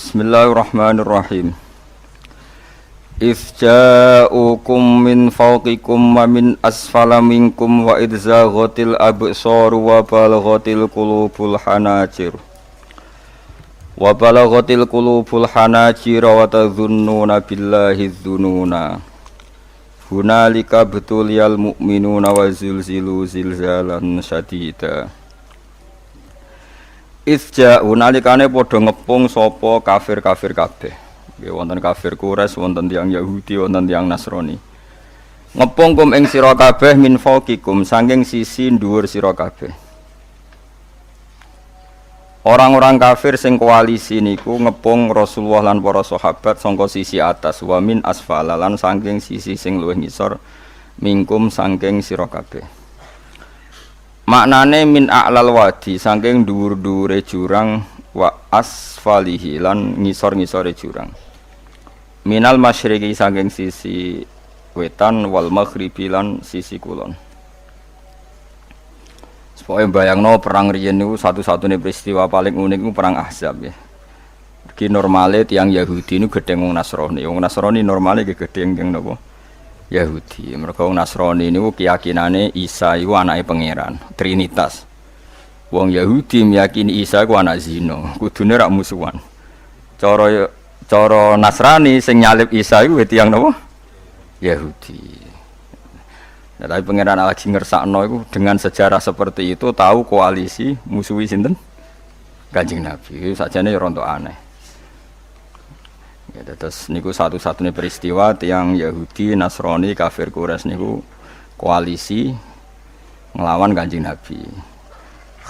Bismillahirrahmanirrahim. Idz ja'ukum min fawqikum wa min asfala minkum wa idz zaghatil absaru wa balaghatil qulubul hanajir wa tadhunnuna billahi dzununa hunalika butuliyal mu'minuna wa zilzilu zilzalan syadida. Izja unalikane padha ngepung sapa kafir-kafir kabeh. Nggih wonten kafir Quraisy, wonten tiyang Yahudi, wonten tiyang Nasrani. Ngepung kum ing sira kabeh min fawqikum saking sisi dhuwur sira kabeh. Orang-orang kafir sing koalisi niku ngepung Rasulullah lan para sahabat saka sisi atas wa min asfala lan saking sisi sing luwih ngisor mingkum saking sira kabeh. Maknane min a'lal wadi saking dhuwur-dhuwure jurang wa asfalihi lan ngisor-ngisore jurang. Minal masyriqi saking sisi wetan wal maghribi lan sisi kulon. Supaya bayangno perang riyen niku satu-satunya peristiwa paling unik niku perang Ahzab ya. Iki normale tiyang Yahudi niku gedeng wong Nasrani. Wong Nasrani normale ge gedeng tiyang napa? Yahudi. Mereka wong Nasrani niku keyakinane Isa iku anake pangeran, Trinitas. Wong Yahudi meyakini Isa iku anak zina, kudune rak musuhan. Cara Nasrani sing nyalib Isa iku tiyang napa? Yahudi. Nah, tapi pangeran lagi ngersakno iku dengan sejarah seperti itu tahu koalisi musuhi sinten? Kanjeng Nabi. Sakjane ya rontok aneh. Ya, terus niku satu-satunya peristiwa tiang Yahudi, Nasrani, kafir Quraisy niku koalisi ngelawan Kanjeng Nabi.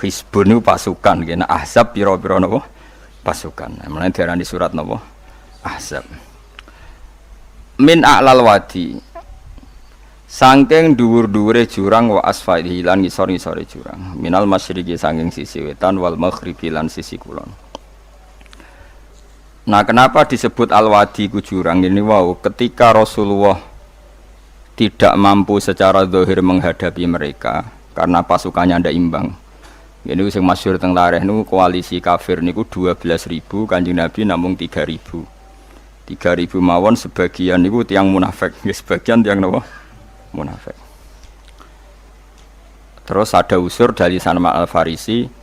Hizbun niku pasukan, kena Ahzab pira-pira napa? Pasukan. Mulane diarani surat napa? Ahzab. Min a'lal wadi. Saking dhuwur-dhuwure jurang wa asfalihi lan ngisor-ngisore jurang. Minal masyriqi saking sisi wetan wal maghribi lan sisi kulon. Nah, kenapa disebut al-wadi ku jurang ini? Wow, ketika Rasulullah tidak mampu secara zahir menghadapi mereka karena pasukannya ndak imbang. Ini sing masyhur teng lareh niku koalisi kafir niku 12.000, Kanjeng Nabi namung 3.000. 3.000 mawon sebagian niku tiyang munafik, sebagian tiyang napa? Munafik. Terus ada usur dari Salman Al-Farisi.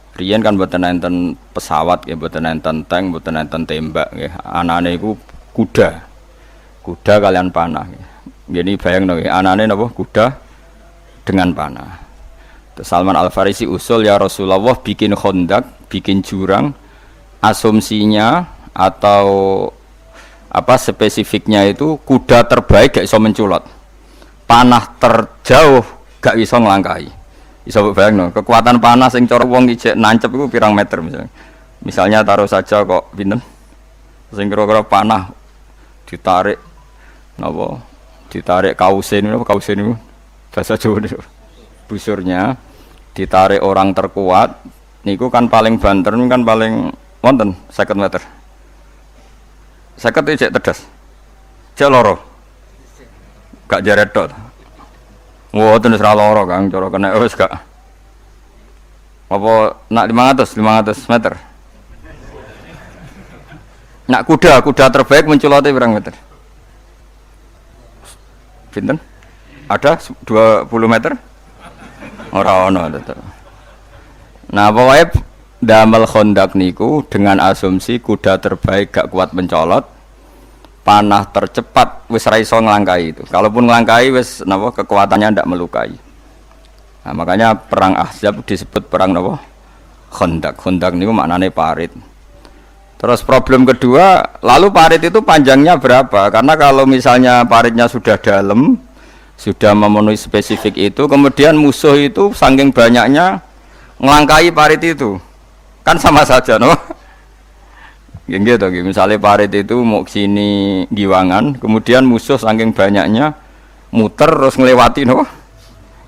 Riyen kan mboten enten pesawat ya, mboten enten tank, mboten enten tembak nggih. Anane iku kuda. Kuda kalian panah nggih. Ngene bayangno nggih, anane napa? Kuda dengan panah. Terus Salman Al-Farisi usul ya Rasulullah bikin khandak, bikin jurang. Asumsinya atau apa spesifiknya itu kuda terbaik gak iso menculot. Panah terjauh gak iso nglangkahi. Bisa bayangno, kekuatan panas yang cara wong ijek nancep itu pirang meter misalnya. Misalnya taruh saja kok pinten. Sing kira-kira panah ditarik napa? Ditarik kausen itu bahasa Jawa niku. Busurnya ditarik orang terkuat niku kan paling banter niku kan paling wonten 50 meter. 50 ijek tedas. Jek loro. Gak jaret tok. Wah, tenis raloro Kang, cara kena wis gak. Apa nak 500 meter? Nak kuda terbaik menculote pirang meter? Pinten? Ada 20 meter? Ora ono tetep. Nah, pokoknya damel khandak niku dengan asumsi kuda terbaik gak kuat mencolot. Panah tercepat wis ra iso nglangkai itu. Kalaupun nglangkai wis napa kekuatannya ndak melukai. Nah, makanya perang Ahzab disebut perang napa? Khandak. Khandak niku maknane parit. Terus problem kedua, lalu parit itu panjangnya berapa? Karena kalau misalnya paritnya sudah dalam, sudah memenuhi spesifik itu, kemudian musuh itu saking banyaknya nglangkai parit itu. Kan sama saja, no? Gitu, misalnya parit itu mau sini giwangan, kemudian musuh saking banyaknya muter terus ngelewati, no?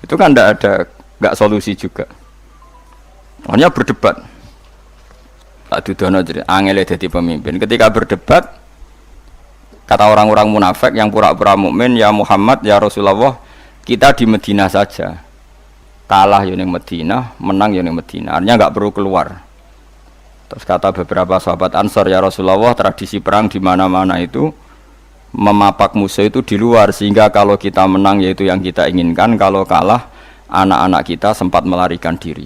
Itu kan nggak solusi juga. Hanya berdebat. Tak dudono jadi angel jadi pemimpin. Ketika berdebat, kata orang-orang munafik yang pura-pura mukmin, ya Muhammad, ya Rasulullah, kita di Madinah saja. Kalah yang Madinah, menang yang Madinah. Artinya nggak perlu keluar. Terus kata beberapa sahabat Ansor, ya Rasulullah, tradisi perang di mana-mana itu memapak musuh itu di luar, sehingga kalau kita menang yaitu yang kita inginkan, kalau kalah anak-anak kita sempat melarikan diri.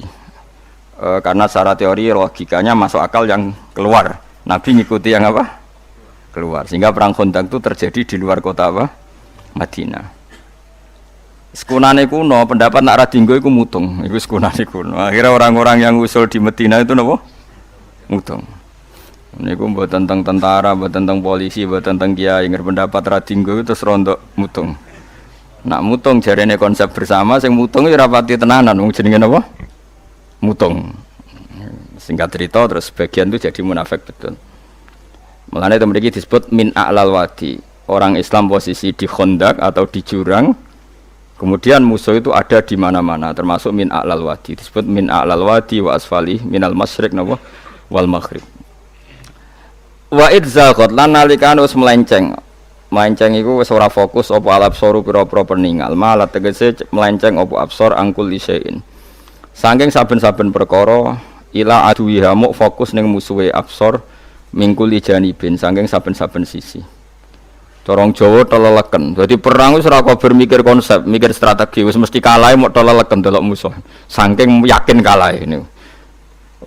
Karena secara teori logikanya masuk akal yang keluar, Nabi ngikuti yang apa? Keluar, sehingga perang Khandaq itu terjadi di luar kota apa? Madinah. Sekunane kuno, pendapat nak radinggo itu mutung, itu sekunane kuno. Akhirnya orang-orang yang usul di Madinah itu apa? Mutung. Ini buat tentang tentara, buat tentang polisi, buat tentang kiai, pendapat radinggo itu terus rontok mutung. Nak mutung jarene konsep bersama, sing mutung itu rapati tenanan, jenenge apa? Mutung. Singkat cerita, terus sebagian itu jadi munafik betul. Mulanya itu memiliki disebut min a'lal wadi. Orang Islam posisi di Khandaq atau di jurang, kemudian musuh itu ada di mana-mana, termasuk min a'lal wadi. Disebut min a'lal wadi wa asfali minal masyriq wal maghrib. Wa idzaqat lan nalikan wis melenceng. Melenceng iku wis ora fokus apa alab soru pira-pira peningal. Malah tegese melenceng apa absor angkul lisein. Saking saben-saben perkara ila aduwiha muk fokus ning musuhe absor mingkul janibin saking saben-saben sisi. Corong Jawa teleleken. Jadi perang wis ora kok bermikir konsep, mikir strategi, wis mesti kalah mok teleleken delok musuh. Saking yakin kalah ini.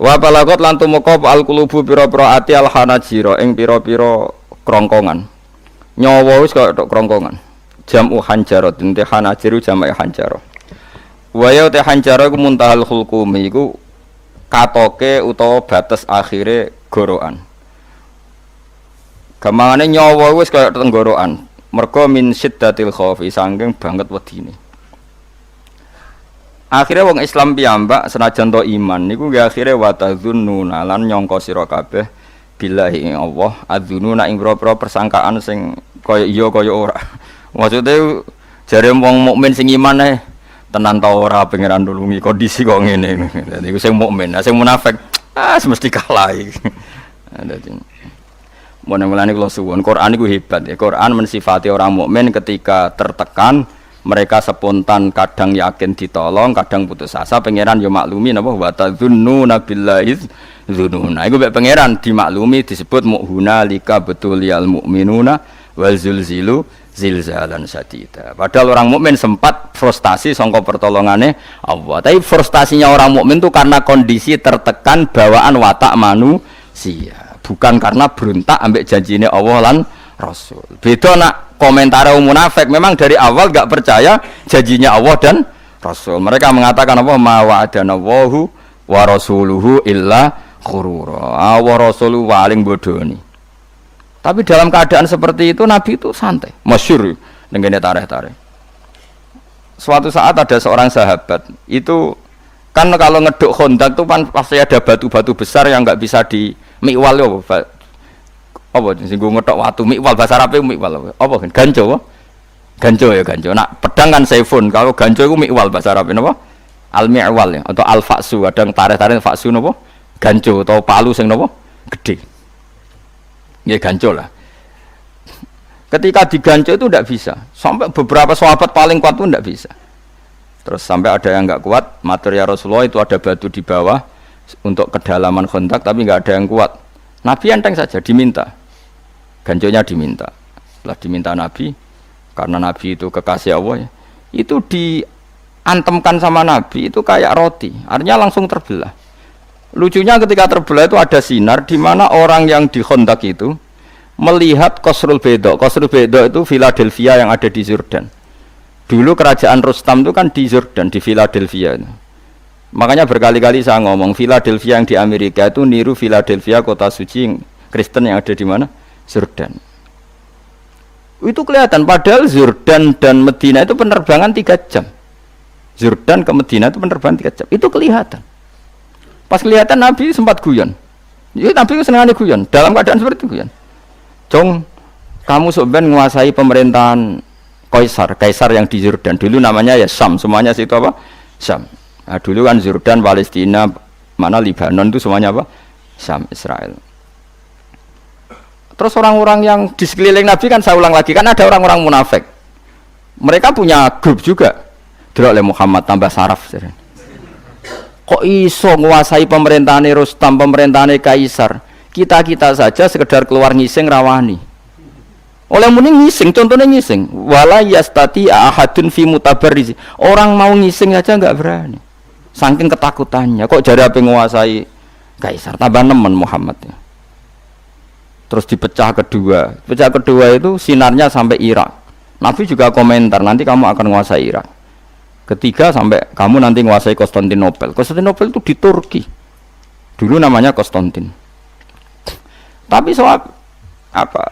Wa balagot lan tumeka al qulubu pira-pira ati al hanajira ing pira-pira krongkongan. Nyawa wis kaya tok krongkongan. Jam'u hanjarat, inti hanajiru jam'e hanjarah. Wa ya te hanjarah iku muntahal khulqumi iku katoke utawa batas akhire gorokan. Gamangane nyawa wis kaya tenggorokan. Mergo min syiddatil khaufi saking banget wedine. Akhire wong Islam piyambak senajan to iman niku nggih akhire wa tadzunnuna lan nyangka sira kabeh billahi Allah adzununa ing pira-pira persangkaan sing kaya iya kaya ora. Maksude jare wong mukmin sing iman tenan ta ora pangeran nulungi kondisi kok ngene. Dadi sing mukmin, sing munafik semesti kalah iki. Dadi mulane kula suwun Quran iku hebat ya. Quran mensifati orang mukmin ketika tertekan mereka spontan, kadang yakin ditolong, kadang putus asa. Pangeran yo maklumi napa wa tadzunnuna billahi dzununa. Iku mek pangeran dimaklumi disebut mu'huna lika betuliyal mu'minuna wal zulzilu zilzalan sadida. Padahal orang mukmin sempat frustasi sangka pertolongane Allah. Tapi frustasinya orang mukmin itu karena kondisi tertekan bawaan watak manusia. Bukan karena berontak ambek janjine Allah lan Rasul. Beda nak komentar munafik, memang dari awal gak percaya janjinya Allah dan Rasul. Mereka mengatakan apa ma wa'adana Allahu wa rasuluhu illa ghurura. Wa rasuluhu waling bodoni. Tapi dalam keadaan seperti itu Nabi itu santai. Masyhur ngene tarikh-tarikh. Suatu saat ada seorang sahabat itu kan kalau ngeduk Khandaq itu kan pasti ada batu-batu besar yang enggak bisa di mikwal yo apa sing ngethok watu mikwal bahasa Arabe mikwal apa ganco ya ganco nak pedang kan saifun kalau ganco iku mikwal bahasa Arabe napa al mi'wal ya atau al faksu kadang tarikh-tarikh faksu napa ganco atau palu sing napa gede nggih ganco lah ketika diganco itu tidak bisa sampai beberapa sahabat paling kuat itu tidak bisa terus sampai ada yang enggak kuat matur ya Rasulullah itu ada batu di bawah untuk kedalaman Khandaq tapi enggak ada yang kuat. Nabi enteng saja diminta. Ganconya diminta. Setelah diminta Nabi karena Nabi itu kekasih Allah ya, itu diantemkan sama Nabi itu kayak roti. Artinya langsung terbelah. Lucunya ketika terbelah itu ada sinar di mana orang yang di Khandaq itu melihat Qasrul Bayda. Qasrul Bayda itu Philadelphia yang ada di Jordan. Dulu kerajaan Rustam itu kan di Jordan, di Philadelphia itu. Makanya berkali-kali saya ngomong Philadelphia yang di Amerika itu niru Philadelphia kota suci Kristen yang ada di mana? Jordan. Itu kelihatan padahal Jordan dan Medina itu penerbangan 3 jam. Jordan ke Medina itu penerbangan 3 jam. Itu kelihatan. Pas kelihatan Nabi sempat guyon. Ya Nabi itu senangnya guyon. Dalam keadaan seperti itu guyon. Jong, kamu sebenarnya menguasai pemerintahan Kaisar yang di Jordan. Dulu namanya ya Syam, semuanya situ apa? Syam. Nah, dulu kan Jordan, Palestina, mana Lebanon itu semuanya apa? Syam, Israel. Terus orang-orang yang di sekeliling Nabi kan saya ulang lagi kan ada orang-orang munafik. Mereka punya grup juga. Delok le Muhammad tambah saraf. Kok iso nguasai pemerintahane Rustam, pemerintahane Kaisar? Kita saja sekedar keluar ngising rawani. Oleh muni ngising, contohnya ngising. Wala yastati ahadun fi mutabarrizi. Orang mau ngising aja enggak berani. Saking ketakutannya. Kok jare ape nguasai Kaisar? Tambah nemen Muhammad ya. Terus dipecah kedua. Pecah kedua itu sinarnya sampai Irak. Nabi juga komentar, nanti kamu akan menguasai Irak. Ketiga sampai kamu nanti menguasai Konstantinopel. Konstantinopel itu di Turki. Dulu namanya Konstantin. Tapi soal apa?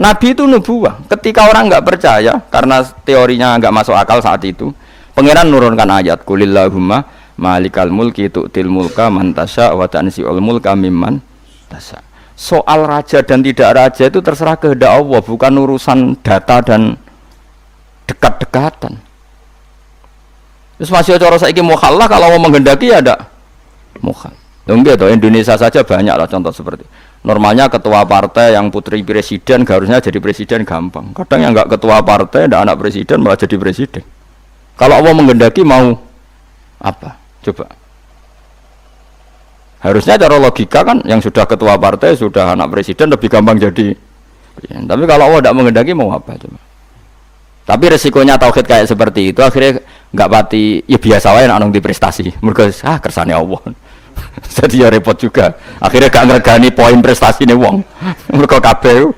Nabi itu nubuah. Ketika orang nggak percaya karena teorinya nggak masuk akal saat itu, Pangeran nurunkan ayat Qulillahumma malikal mulki tu'til mulka man tasya wa tanzi'ul mulka mimman tasya. Soal raja dan tidak raja itu terserah kehendak Allah, bukan urusan data dan dekat-dekatan. Terus masih cara saiki mukhallah kalau mau menghendaki ya ada mukhal. Enggak toh, Indonesia saja banyak lah contoh seperti. Normalnya ketua partai yang putri presiden harusnya jadi presiden gampang. Kadang yang enggak ketua partai, enggak anak presiden malah jadi presiden. Kalau Allah menghendaki mau apa? Coba. Harusnya cara logika kan yang sudah ketua partai, sudah anak presiden lebih gampang jadi. Tapi kalau Allah tidak menghendaki mau apa coba? Tapi resikonya tauhid kayak seperti itu akhirnya nggak pati ya biasa wae nek di prestasi. Mergo kersane Allah. Jadi ya repot juga. Akhirnya gak ngregani poin prestasine wong. Mergo kabeh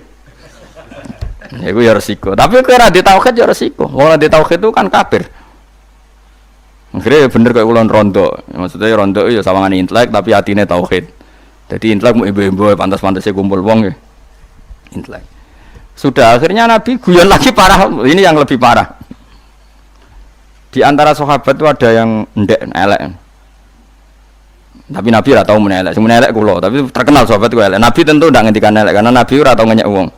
iku ya resiko. Tapi kowe ora di tauhid ya resiko. Wong ora di tauhid itu kan kafir. Akhirnya bener kayak ulun rondo. Maksudnya rondo ya sawangan intelek tapi hatine tauhid. Jadi intelek mau ibu-ibu pantas-pantasnya kumpul wong ya. Intelek. Sudah akhirnya Nabi guyon lagi parah. Ini yang lebih parah. Di antara sahabat itu ada yang ndek elek. Tapi Nabi ora tau men elek. Sing elek kula, tapi terkenal sahabat ku elek. Nabi tentu ndak ngendikan elek karena Nabi ora tau ngenyek wong.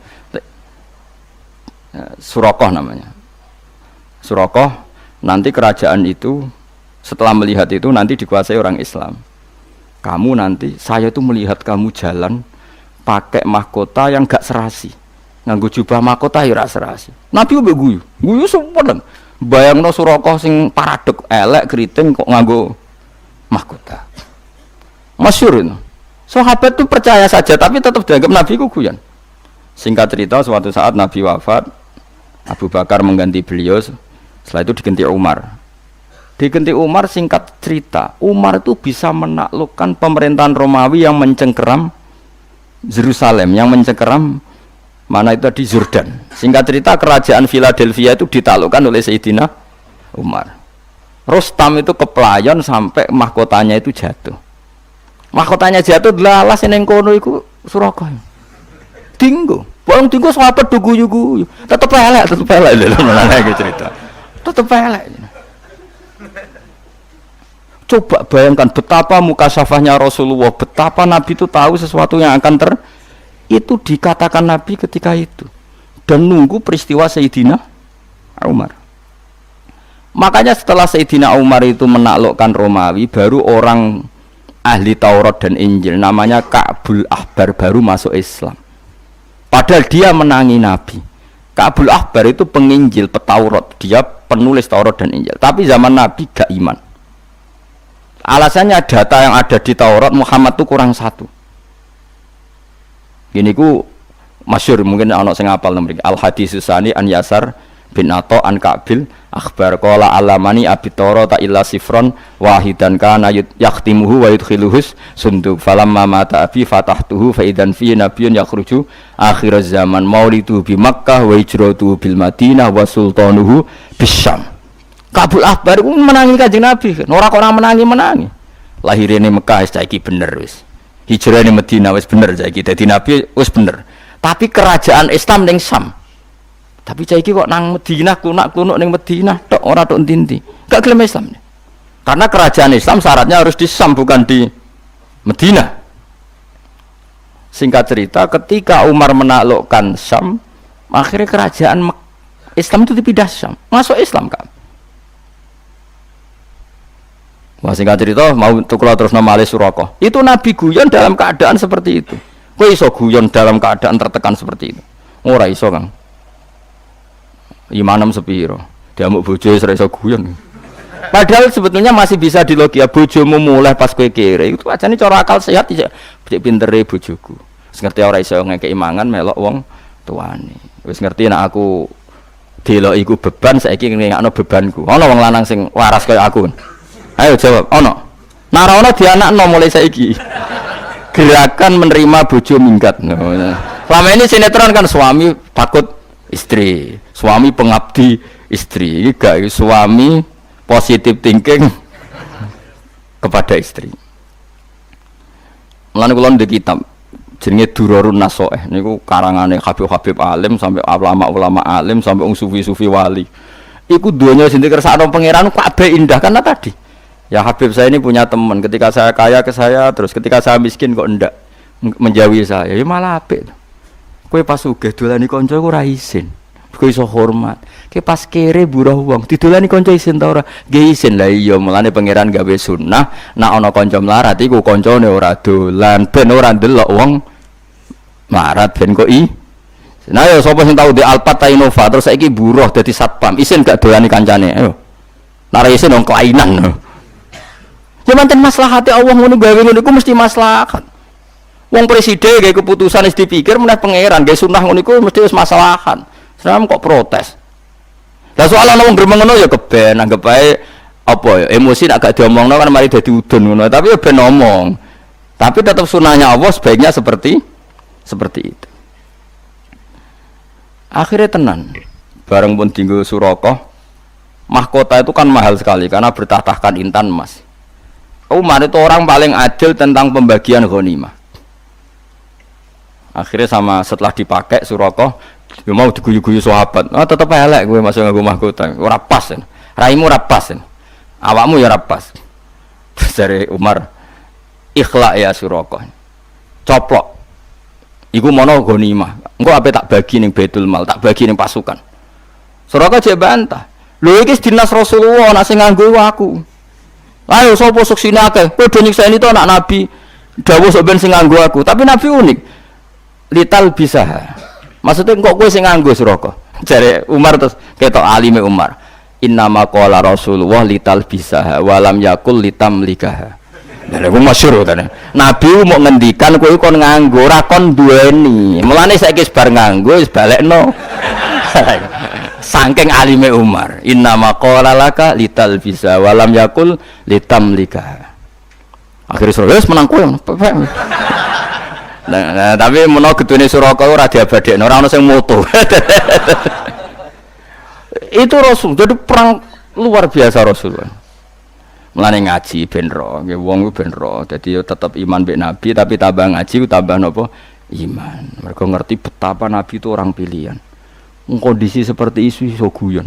Surakoh namanya. Surakoh nanti kerajaan itu setelah melihat itu nanti dikuasai orang Islam. Kamu nanti saya itu melihat kamu jalan pakai mahkota yang gak serasi. Nganggo jubah mahkota ya ora serasi. Nabi mbek guyu. Guyu sempet. Bayangno Surakoh sing paradek elek keriting kok nganggo mahkota. Masyhur itu. Sahabat itu percaya saja tapi tetap dianggap Nabi ku guyon. Singkat cerita suatu saat Nabi wafat, Abu Bakar mengganti beliau. Setelah itu diganti Umar. Diganti Umar, singkat cerita, Umar itu bisa menaklukkan pemerintahan Romawi yang mencengkeram Yerusalem, yang mencengkeram mana itu di Jordan. Singkat cerita kerajaan Philadelphia itu ditaklukkan oleh Sayyidina Umar. Rustam itu keplayon sampai mahkotanya itu jatuh. Mahkotanya jatuh lalas ning kono iku Surakoh. Dinggo. Wong dinggo sahabat do guyu-guyu. Tetep elek lho menane cerita. Tetep elek. Coba bayangkan betapa mukasyafahnya Rasulullah, betapa Nabi itu tahu sesuatu yang akan itu dikatakan Nabi ketika itu dan nunggu peristiwa Sayyidina Umar. Makanya setelah Sayyidina Umar itu menaklukkan Romawi, baru orang ahli Taurat dan Injil namanya Ka'bul Ahbar baru masuk Islam. Padahal dia menangi Nabi. Ka'bul Ahbar itu penginjil, petaurat, dia penulis Taurat dan Injil. Tapi zaman Nabi gak iman. Alasannya data yang ada di Taurat Muhammad itu kurang satu. Gini ku masyhur mungkin ana sing hafal mriki. Al hadis Susani an Yasar bin Atha an Ka'bil akhbar qala alamani abi Taurat illa sifron wahidan kana yaqtimuhu wa yudkhiluhus sunduk falamma mata abi fatahtuhu fa idan fi nabiyyun yakhruju akhir zaman maulidu bi Makkah wa hijratu bil Madinah wa sultanuhu bisyam. Kabul Ahbar itu menangi Kanjeng Nabi. Ora kok ora menangi. Lahirane Mekah saiki bener wis. Hijrahane Madinah wis bener saiki. Dadi Nabi wis bener. Tapi kerajaan Islam ning Syam. Tapi saiki kok nang Madinah kunak-kunuk ning Madinah tok ora tok ndi-ndi. Gak gelem Islam. Karena kerajaan Islam syaratnya harus di Syam bukan di Madinah. Singkat cerita ketika Umar menaklukkan Syam, akhirnya kerajaan Islam itu dipindah Syam. Masuk Islam kan. Wah singkat cerita mau tukul terus nama Ali Surakoh. Itu Nabi guyon dalam keadaan seperti itu. Kowe iso guyon dalam keadaan tertekan seperti itu. Ora iso Kang. Imanem sepiro. Diamuk bojo wis ora iso guyon. Padahal sebetulnya masih bisa dilogia bojomu mulai pas kowe kere. Itu aja nih cara akal sehat iki pintere bojoku. Wis ngerti ora iso ngekeki mangan melok wong tuane. Wis ngerti nek aku delok iku beban saiki ngekno bebanku. Ana wong lanang sing waras kaya aku. Ayo jawab, ana. Nah ora ana dianakno mulai saiki. Gerakan menerima bojo minggat. Selama ini sinetron kan suami takut istri, suami pengabdi istri. Iki gak suami positive thinking kepada istri. Mulane kula ndek kitab jenenge Durarun Nasoeh niku karangane Habib-habib alim sampai ulama-ulama alim sampai sufi-sufi wali. Iku donya sing dikersakno pangeran kabeh indah karena tadi. Ya Habib saya ini punya teman, ketika saya kaya ke saya, terus ketika saya miskin kok ndak menjauhi saya. Ya malah apik. Kowe pas sugih dolani kanca ku ora isin. Kowe iso hormat. Ki pas kere buruh wong didolani kanca isin ta ora? Nggih isin. Lah iya mulane pangeran gawe sunah nek ana kanca mlarat iku kancane ora dolan ben ora ndelok wong mlarat ben kok Nah ya sapa sing tau di Alphard ta Innova terus saiki buruh dadi satpam isin gak dolani kancane. Ayo. Nek isin wong kelainan. Ya manten maslahate Allah ngono gawe ngono iku mesti maslahat. Wong presiden gawe keputusan wis dipikir meneh pangeran gawe sunah ngono iku mesti wis maslahat. Senam kok protes. Lah soal ana wong gremeng ngono ya keben anggap bae apa ya emosi nek gak diomongno kan mari dadi udun ngono tapi ya ben ngomong. Tapi tetap sunahnya Allah sebaiknya seperti itu. Akhirnya tenan. Bareng pun tinggal Surakoh. Mahkota itu kan mahal sekali karena bertahtakan intan emas. Umar itu orang paling adil tentang pembagian ghanimah. Akhirnya setelah dipakai Surakoh, dia mau diguyu-guyu sahabat. Oh tetep elek gue masuk nganggo mahkota. Ora pas. Raimu ora pas. Awakmu ya ora pas. Dari Umar, ikhlak ya Surakoh. Coplok. Iku mono ghanimah. Engko ape tak bagi ning Baitul Mal, tak bagi ning pasukan. Surakoh jek bantah. Lho iki dinas Rasulullah nek sing nganggo aku. Ayo sapa suksine akeh, padha nyikseni to anak Nabi. Dawuh sok ben sing nganggo aku, tapi Nabi unik. Lital bisa. Maksudnya kok kowe sing nganggo Surakoh. Jare Umar terus ketok alime Umar. Innama qala Rasulullah lital bisa wa lam yakul litamlikaha. Lha ku masyhur tane. Nabi mau ngendikan kowe kon nganggo ora kon duweni. Mulane saiki bar nganggo wis balekno. Saking alime Umar, innama qala laka lital bisa walam yakul litamlika. Akhirnya Surakoh menang kowe. Nah, tapi menawa gedune Surakoh ora diabadekno, ora ana sing moto. Itu Rasul, jadi perang luar biasa Rasulullah. Mulane ngaji ben ro, nggih wong ku ben ro. Dadi yo tetep iman mbek Nabi tapi tambah ngaji tambah napa? Iman. Mergo ngerti betapa Nabi itu orang pilihan. Kondisi seperti isu guyon.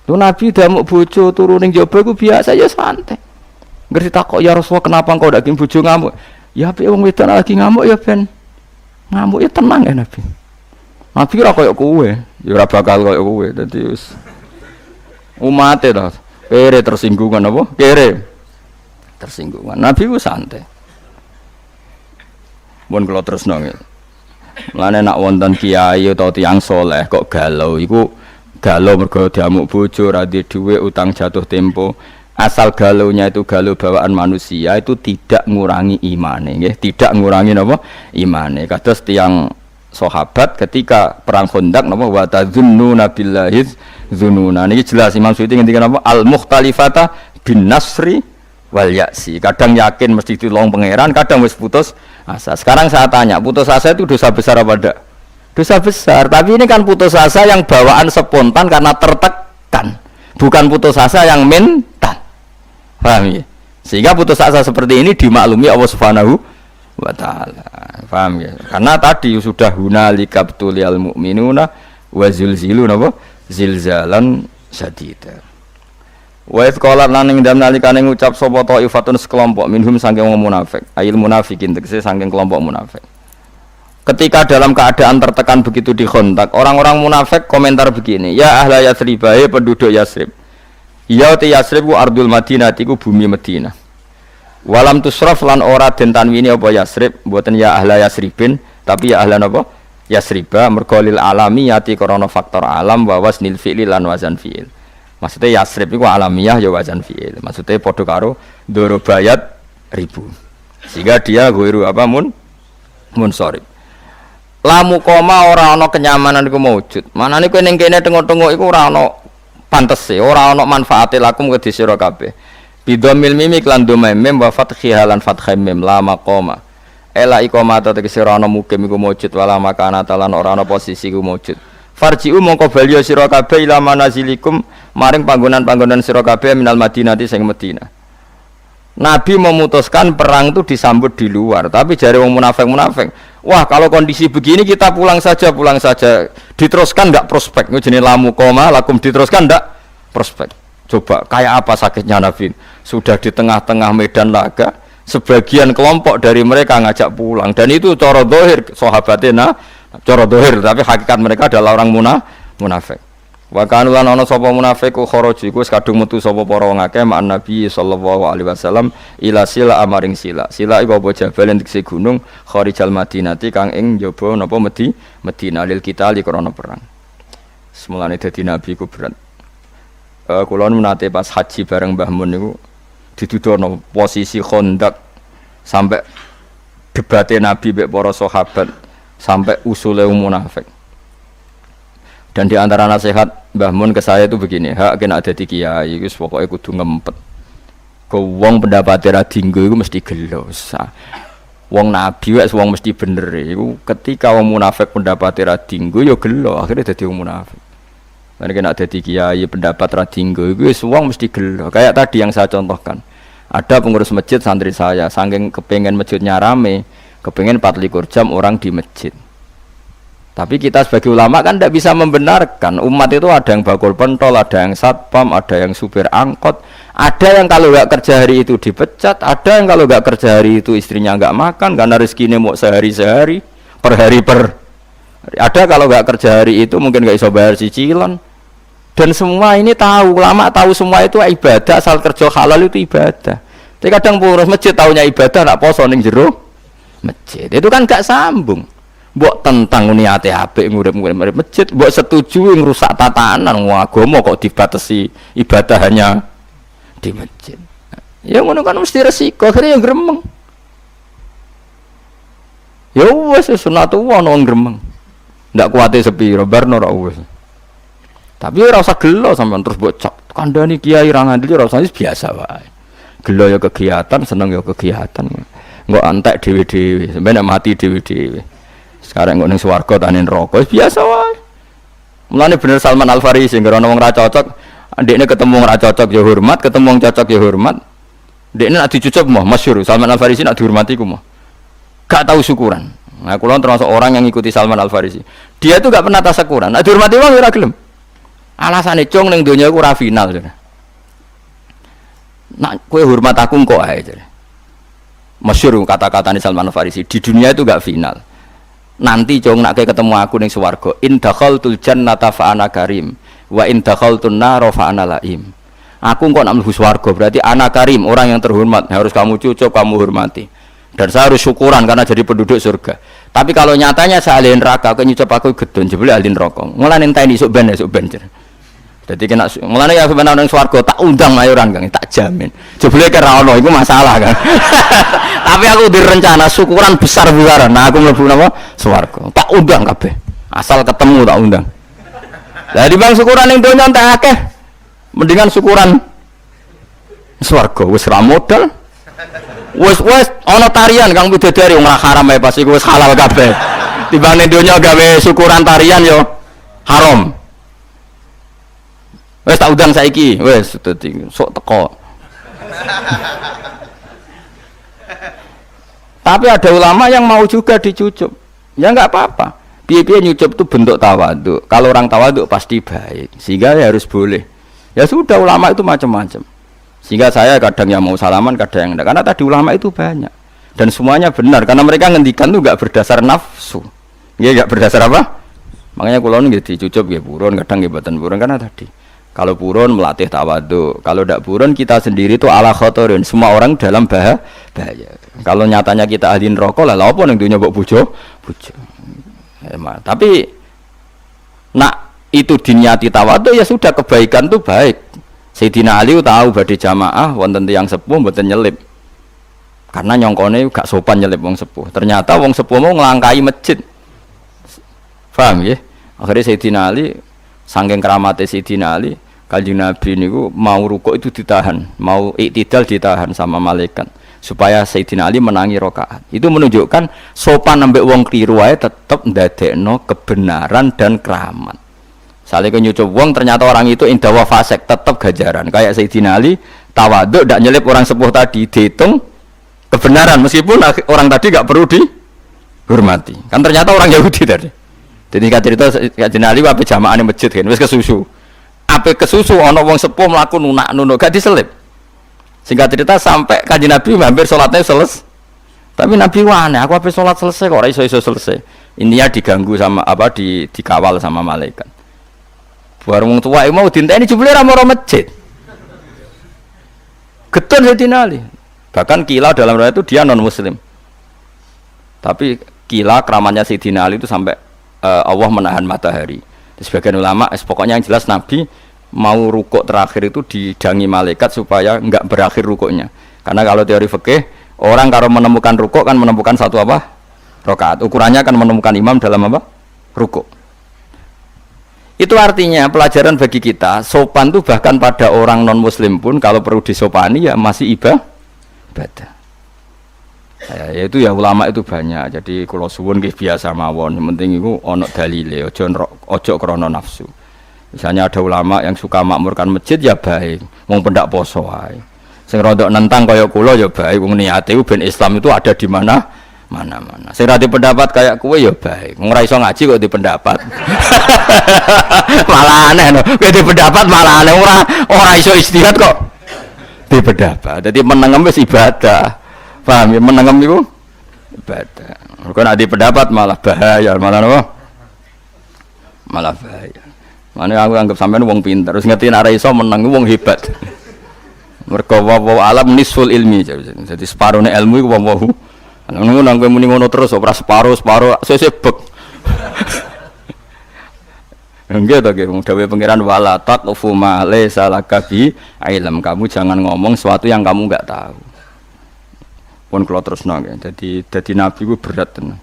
Tuh Nabi udah mau bojo turun ning jaba iku biasa ya santai. Ngerti takok ya Rasulullah kenapa engkau ndak kim bojo ngamuk? Ya apik wong wedok lagi ngamuk ya ben ngamuk ya tenang ya Nabi. Nabi ora koyo kowe, ya ora bakal koyo kowe. Dadi wis umate to. Kere tersinggungan apa? Kere tersinggungan. Nabi ku santai. Mun kula tresno nggih. Mulane nak wonten kiai utawa tiyang saleh kok galau iku galau mergo diamuk bojo ra duwe dhuwit utang jatuh tempo asal galaunya itu galau bawaan manusia itu tidak ngurangi imane nggih tidak ngurangi napa imane kados tiyang sahabat ketika perang Khandaq napa wa tadzunnuna billahi dzununa niki jelas Imam Suyuti ngendikan napa al mukhtalifata bin nasri wal ya'si kadang yakin mesti ditolong pangeran kadang wis putus asa. Sekarang saya tanya, putus asa itu dosa besar apa enggak? Dosa besar, tapi ini kan putus asa yang bawaan spontan karena tertekan, bukan putus asa yang mental. Paham ya? Sehingga putus asa seperti ini dimaklumi Allah Subhanahu wa taala. Paham ya? Karena tadi sudah hunalika btuliyal mu'minuna wa zilziluna apa? Zilzalan syadida. Wa idh qala lan ing dalem nalikane ngucap sapa taifatun sekelompok minhum saking wong munafik ayil munafikin tegese saking kelompok munafik ketika dalam keadaan tertekan begitu di Khandaq orang-orang munafik komentar begini ya ahla Yasrib ya penduduk Yasrib ya ti Yasrib ku ardul Madinah iku bumi Madinah walam tusraf lan ora den tanwini apa Yasrib mboten ya ahla Yasribin tapi ya ahla napa Yasriba mergo lil alami yati krana faktor alam wa wasnil fi'li lan wazan fi'il Maksudnya Yasrib itu alamiah ya wazan fi'il. Maksudnya padha karo dorobayat ribu. Sehingga dia ghairu apa munsharif. Lamu koma ora ana kenyamanan iku maujud. Manane kowe ning kene tengok-tengok iku ora ana pantese, ora ana manfaate lakum kedhi sira kabeh. Bidomil mimi klan mim wa fathiha lan fathai mim la maqama. Ela iqamata tegese ora ana mukim iku maujud wala makana talan ora ana posisi iku maujud. Farji'u mongko bali sira kabeh ila manazilikum maring panggonan-panggonan sira kabeh minal Madinati sing Madinah. Nabi memutuskan perang itu disambut di luar, tapi jari wong munafik, wah kalau kondisi begini kita pulang saja, diteruskan enggak prospek, itu jenis lamu koma, lakum diteruskan enggak prospek. Coba kayak apa sakitnya Nabi, sudah di tengah-tengah medan laga, sebagian kelompok dari mereka ngajak pulang, dan itu coro dohir sahabatnya, coro dohir, tapi hakikat mereka adalah orang munafik. Wa kanu lan ana sapa munafiku kharaju iku kadung metu sapa para wong akeh mak Nabi sallallahu alaihi wasallam ila sila amaring sila. Sila iku apa jabal tegese gunung kharijal Madinati kang ing njaba napa Madinah lil kita li krana perang. Semulane dadi Nabi iku berat. Kula nate pas haji bareng Mbah Mun niku dituduhno posisi Khandaq sampai debate Nabi mek para sahabat sampai usule munafik. Dan di antara nasihat Mbah Mun ke saya itu begini, hak kena dadi kiai wis pokoke kudu ngempet. Go wong pendapate ra dinggo iku mesti gelo. Wong nabi wis wong mesti bener iku ketika wong munafik pendapate ra dinggo ya gelo, akhirnya dadi wong munafik. Lan kena dadi kiai pendapat ra dinggo iku wis wong mesti gelo. Kayak tadi yang saya contohkan. Ada pengurus masjid santri saya, saking kepengen masjidnya rame, kepengen 24 jam orang di masjid. Tapi kita sebagai ulama kan tidak bisa membenarkan. Umat itu ada yang bakul pentol, ada yang satpam, ada yang supir angkot, ada yang kalau nggak kerja hari itu dipecat, ada yang kalau nggak kerja hari itu istrinya nggak makan karena rezekinya mau sehari-sehari, per hari per. Ada kalau nggak kerja hari itu mungkin nggak bisa bayar cicilan. Dan semua ini tahu, ulama tahu semua itu ibadah, asal kerja halal itu ibadah. Tapi kadang pengurus masjid tahunya ibadah, nak poso ning jero masjid. Itu kan nggak sambung. Mbok tentang niate apik ngurip-ngurip masjid, mbok setuju ngrusak tatanan wong agama kok dibatasi ibadah hanya di masjid. Ya ngono kan mesti resiko, akhirnya yang gremeng. Ya wis sunatullah ono gremeng. Ndak kuwate sepiro barno ora wis. Tapi ora usah gelo sampean terus mbok cak kandhani kiai ra ngandel ora usah biasa wae. Gelo ya kegiatan, seneng ya kegiatan. Engko antek dhewe-dhewe, sampeyan mati dhewe-dhewe. Sekarang ngene swarga tane neraka biasa wae. Mulane bener Salman Al Farisi ngira wong ra cocok, ndekne ketemu wong ra cocok ya hormat, ketemu wong cocok ya hormat. Ndekne nek dicucup mah masyhur Salman Al Farisi nek dihormati ku mah. Gak tahu syukuran. Nah, kula termasuk orang yang ngikuti Salman Al Farisi. Dia itu gak pernah tasakuran. Nek dihormati wong ora gelem. Alasane cung ning donya iku ora final. Nak kowe hormat aku kok ae. Masyhur kata-katane Salman Al Farisi, di dunia itu gak final. Nanti cung nak ketemu aku ning swarga, in dakhaltul jannata fa ana karim wa in dakhaltun nar fa ana laim. Aku kok nak mlebu swarga berarti ana karim, orang yang terhormat, harus kamu cucup, kamu hormati. Dan saya harus syukuran karena jadi penduduk surga. Tapi kalau nyatanya saya ahli neraka, kok nyucup aku gedon jebule ahli neraka. Mulane enteni esuk ben. Jadi kena mulane ya sampeyan nang swarga tak undang mayoran Kang, tak jamin. Jebule ke ra ono iku masalah kan. Tapi aku direncana syukuran besar-besaran. Nah aku mlebu napa? Swarga. Tak undang kabeh. Asal ketemu tak undang. Lah di bang syukuran ning donya entek akeh. Mendingan syukuran swarga wis ra modal. Wis ana tarian Kang Bidadari wong ra haram ae pas iku wis halal kabeh. Timbang ning donya gawe syukuran tarian yo haram. Wes tak undang saiki, wes dadi sok teko. Tapi ada ulama yang mau juga dicucup. Ya enggak apa-apa. Piye-piye nyucup itu bentuk tawaduk. Kalau orang tawaduk pasti baik. Sehingga ya harus boleh. Ya sudah ulama itu macam-macam. Sehingga saya kadang yang mau salaman, kadang yang enggak. Karena tadi ulama itu banyak. Dan semuanya benar karena mereka ngendikan itu enggak berdasar nafsu. Ya enggak berdasar apa? Makanya kula nggih dicucup nggih purun, kadang nggih mboten purun karena tadi. Kalau purun melatih tawadhu, kalau tidak purun kita sendiri itu ala khotorin, semua orang dalam bahaya. Kalau nyatanya kita ahli neraka lah apa ning dunya mbok bojo. Tapi nak itu diniati tawadhu ya sudah kebaikan itu baik. Sayyidina Ali tahu badhe jamaah wonten tiyang sepuh mboten nyelip. Karena nyongkone gak sopan nyelip wong sepuh. Ternyata wong sepuh mau nglangkai masjid. Paham ya? Akhirnya Sayyidina Ali saking keramate Sayyidina Ali, Kanjeng Nabi niku mau rukuk itu ditahan, mau iktidal ditahan sama malaikat supaya Sayyidina Ali menangi rakaat. Itu menunjukkan sopan ambek wong kliru wae tetep ndadekno kebenaran dan keramat. Saleh nyucup wong ternyata orang itu indah wa fasik tetep gajaran. Kayak Sayyidina Ali tawaduk ndak nyelip orang sepuh tadi dihitung kebenaran meskipun orang tadi gak perlu dihormati. Kan ternyata orang Yahudi tadi. Jadi cerita Sayyidina Ali wae jamaah ning masjid kan wis kesusu. Ape kesusu ana wong sepuh mlaku nunak-nunuk gak diselip. Singkat cerita sampai Kanjeng Nabi hampir salatnya selesai. Tapi Nabi wane, aku habis salat selesai kok ora iso selesai. Intinya diganggu sama apa dikawal sama malaikat. Bareng wong tuwa mau dinteni jebule ra maro masjid. Getun Sayyidina Ali. Bahkan kila dalam riwayat itu dia non muslim. Tapi kila keramatnya Sayyidina Ali itu sampai Allah menahan matahari. Sebagian ulama, pokoknya yang jelas Nabi mau rukuk terakhir itu didangi malaikat supaya enggak berakhir rukuknya. Karena kalau teori fikih, orang kalau menemukan rukuk kan menemukan satu apa? Rakaat. Ukurannya kan menemukan imam dalam apa? Rukuk. Itu artinya pelajaran bagi kita, sopan itu bahkan pada orang non muslim pun kalau perlu disopani ya masih ibadah. Ya itu ya ulama itu banyak. Jadi kalau suwun nggih biasa mawon, yang penting itu ono dalile, ojo krana nafsu. Misalnya ada ulama yang suka makmurkan masjid ya baik, wong pendak poso wae. Sing rodok nentang kaya kula ya baik, wong niate ben Islam itu ada di mana-mana. Sing ra pendapat kayak kowe ya baik. Wong ora iso ngaji kok di pendapat. Malah aneh no. Kowe di pendapat malah aneh ora iso istihad kok di pendapat. Jadi menengem wis ibadah. Paham ya, menengem itu ibadah. Bukan ada pendapat malah bahaya, malah apa? Malah bahaya. Mana aku anggap sampean wong pinter, terus ngerti nek ora iso meneng wong hebat. Mergo wa alam nisful ilmi. Jadi separone ilmu iku wong. Ngono nang kowe muni ngono terus ora separo sesebek. Enggak tak wong dawuh pangeran wala taqfu ma laysa laka bi ilm. Kamu jangan ngomong sesuatu yang kamu enggak tahu. Pun kalau terus nang, jadi Nabi itu berat tenan.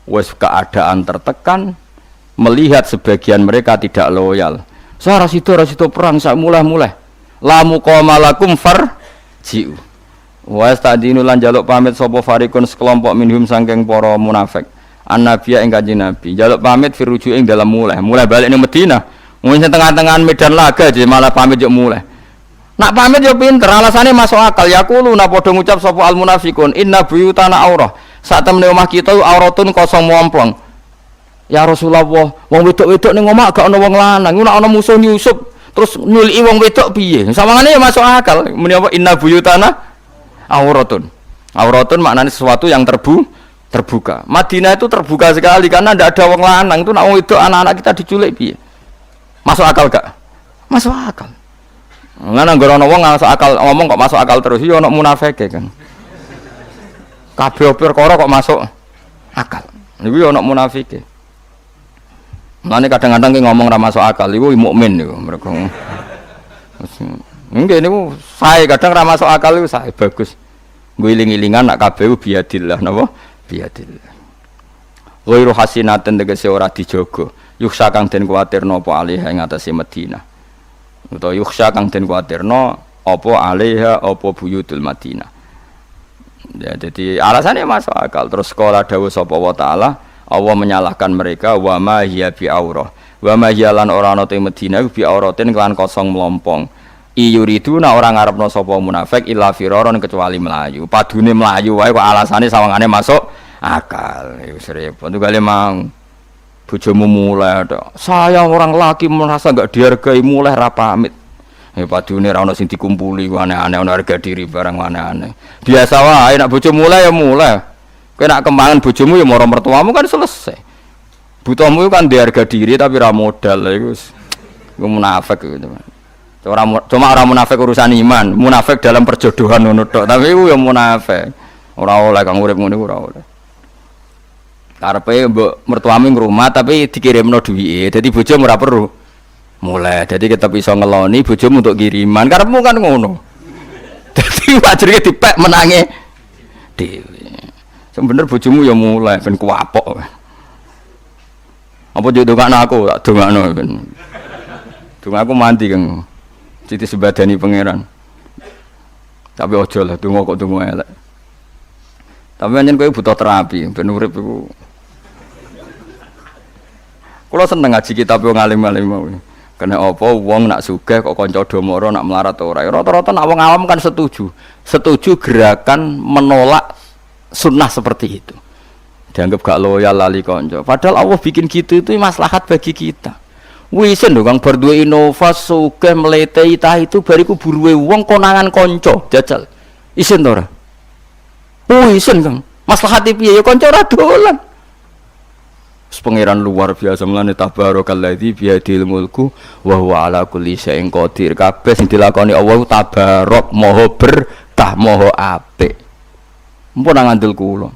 Wes keadaan tertekan, melihat sebagian mereka tidak loyal. Saya rasido perang, saya mulai. Lamu qomalakum farji'u. Wes tadi nulan jaluk pamit sopo farikun sekelompok minhum sangking poro munafik. An-Nabiya ing Kanjeng Nabi. Jaluk pamit firuju ing dalam mulai balik ning Madinah. Mungkin tengah-tengah medan laga jadi malah pamit yo mulai. Nak pamit yo pinter, alasannya masuk akal. Yaqulu na padha ngucap sapa al munafiqun inna buyutana aurah. Sak temene omah kita auratun kosong momplong. Ya Rasulullah, wong wedok-wedok ning omah gak ana wong lanang. Nek ana musuh nyusup terus nuliki wong wedok piye? Sawangane ya masuk akal. Muni apa inna buyutana auratun. Auratun maknanya sesuatu yang terbuka. Madinah itu terbuka sekali karena tidak ada wong lanang. Itu nak wong wedok anak-anak kita diculik piye? Masuk akal gak? Masuk akal. Ngene anggere ana wong masuk akal ngomong kok masuk akal terus ya ana munafike kan. Kabeh perkara kok masuk akal. Niku ya ana munafike. Mulane kadang-kadang ki ngomong ra masuk akal iku mukmin niku mergo. Nggih niku sae kadang ra masuk akal iku sae bagus. Nggo iling-ilingan nak kabeh biadillah napa? Biadillah. Ghairu hasinaten tegese ora dijaga. Yuksa kang den kuwatirno apa alih ing atase Madinah. Utawa yukhsha kang den kuwatirno apa alaiha apa buyutul Madinah. Ya jadi alasannya masuk akal. Terus sekolah dawuh sapa wa taala Allah menyalahkan mereka wa ma hiya bi aurah. Wa ma hiya lan ora ana te Madinah bi auratin kelan kosong melompong. Iyuriduna orang ngarepno sapa munafik illa firaron kecuali melayu. Padune melayu wae kok alasane sawangane masuk akal. Wis repot kali mang. Bojomu mulai ada. Saya orang laki merasa enggak dihargai mulai ra pamit. Ya padune ra ono sing dikumpuli aneh-aneh ono harga diri barang aneh-aneh. Biasa wae nek bojo mulai ya mulai. Kowe nek kembangan bojomu ya maro mertuamu kan selesai. Butuhmu kan di harga diri tapi ra modal iku munafik gitu. Cuma orang munafik urusan iman, munafik dalam perjodohan ngono tok. Tapi iku ya munafik. Ora oleh kang urip ngono ora oleh. Karepe mbok mertuamu ngrumat tapi dikirimno duwike. Dadi bojomu ora perlu mulai. Jadi kita bisa ngeloni bojomu untuk kiriman. Karepmu kan ngono. Dadi wajrike dipek menange dhewe. Sebener bojomu ya mulai ben kuapok. Apa yo dongakno aku, tak dongakno ben. Donga aku mandi Kang. Siti sebadani pangeran. Tapi ojo lah donga kok donga elek. Tapi anjen kowe butuh terapi, ben urip iku. Kula seneng ngaji kitab wong alim-alim mau. Kena apa wong nak sugih kok kanca do mara nak melarat ora. Rata-rata nak wong awam kan setuju. Setuju gerakan menolak sunnah seperti itu. Dianggap gak loyal lali kanca. Padahal Allah bikin gitu itu maslahat bagi kita. Wisen lho Kang bar duwe inovasi sugih mletei tah itu bariku buruwe wong konangan kanca jajal. Isen to ora? Wisen Kang. Maslahate piye ya kanca ora dolan. Pangeran luar biasa mulane tabarakalladzi biyadil mulku wa huwa ala kulli syai'in qadir. Kabeh sing dilakoni Allah tabarok maha berkah maha apik. Mumpun ngandel kula.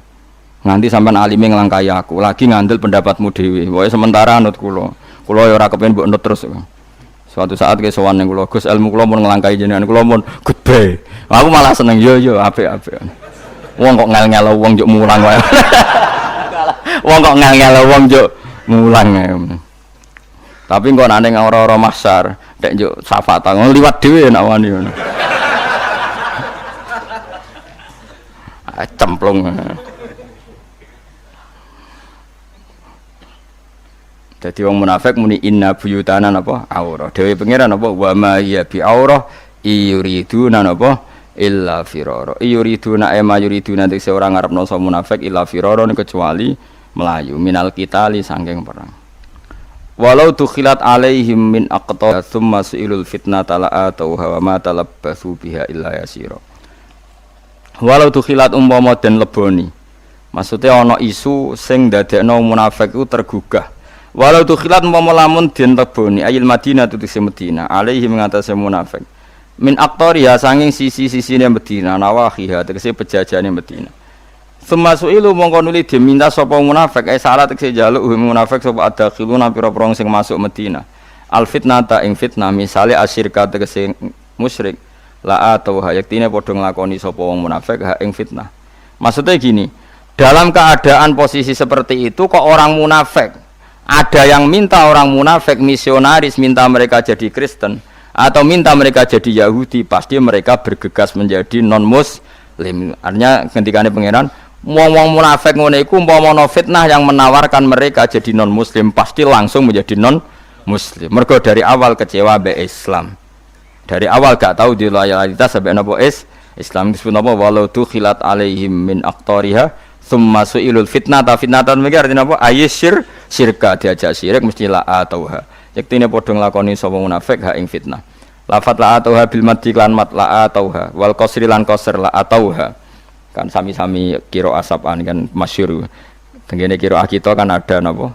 Nganti sampean alime nglangkai aku, lagi ngandel pendapatmu dhewe. Wae sementara anut kula. Kula ya ora kepen mbok nut terus. Suatu saat ke sowan ning kula, Gus ilmu kula mun nglangkai jenengan kula mun goodbye. Aku malah seneng yo apik-apik. Wong kok ngel-ngel wong njuk mulang wae. Wong kok ngel-ngel wong njuk mulang. Tapi kok nek ning ora-ora mahsyar, nek njuk syafaat liwat dhewe nek wani ngono. Cemplung. Jadi wong munafik muni inna buyutana napa aurah. Dewe pangeran napa wa ma ya bi aurah yuriduna napa illa firara. Yuriduna ema yuriduna nek seorang ngarepno so munafik illa firara kecuali melayu minal qitali saking perang. Walau tukhilat alaihim min aqta tsumma suilul fitnata la atauha wa ma talabbasu biha illa yasira. Walau tukhilat umpama den leboni. Maksudnya ana isu sing ndadekno munafik iku tergugah. Walau tukhilat umpama lamun den leboni ayil Madinah tutuse Madinah alaihi mengatasi munafik. Min aqtariha sanging sisi-sisine Madinah nawahiha tegese pejajane Madinah. Semasuilu mongko nuli diminta sapa munafik salat tegese jaluk munafik sapa adakhiluna pira-pira sing masuk Madinah. Al fitnata ing fitnah misale asyirka tegese musyrik la atau hayaktine padha nglakoni sapa wong munafik ha ing fitnah. Maksudnya gini, dalam keadaan posisi seperti itu kok orang munafik ada yang minta orang munafik misionaris minta mereka jadi Kristen atau minta mereka jadi Yahudi, pasti mereka bergegas menjadi non muslim. Artinya ketikane pangeran wong munafik ngene iku umpama fitnah yang menawarkan mereka jadi non muslim pasti langsung menjadi non muslim. Mergo dari awal kecewa be Islam. Dari awal gak tahu di loyalitas sampai napa Islam disebut napa walau tukhilat alaihim min aqtariha tsumma suilul fitnata fitnatan mereka artinya apa ayyir syirka diajak syirik mesti la atauha yektine padha nglakoni sapa munafik ha ing fitnah lafat la atauha bil madhi lan mat la atauha wal qasri lan qasr la atauha kan sami-sami kira asapan kan masyhur tengene kira kita kan ada napa